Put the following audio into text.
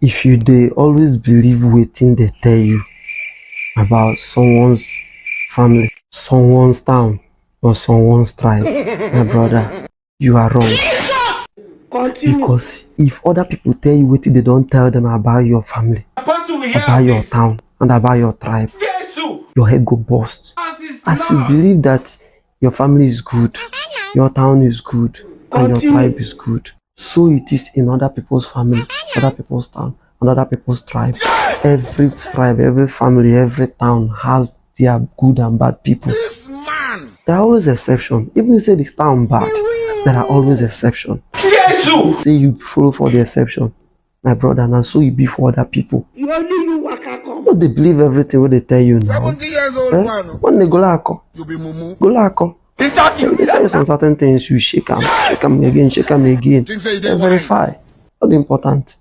if you dey always believe wetin they tell you about someone's family, someone's town, or someone's tribe, my brother, you are wrong. Continue. Because if other people tell you wetin they don't tell them about your family, about your town, and about your tribe, your head go burst. As you believe that your family is good, your town is good, and your tribe is good, so it is in other people's family, other people's town, and other people's tribe. Every tribe, every family, every town has their good and bad people. There are always exceptions. Even if you say the town bad, there are always exceptions. You say you follow for the exception, my brother, and so you be for other people. Don't they believe everything what they tell you now? 70 years old man. When they go lako, You be mumu. go lako. They tell you some certain things, you shake them again, shake them again. Think say you They dey verify. Not important.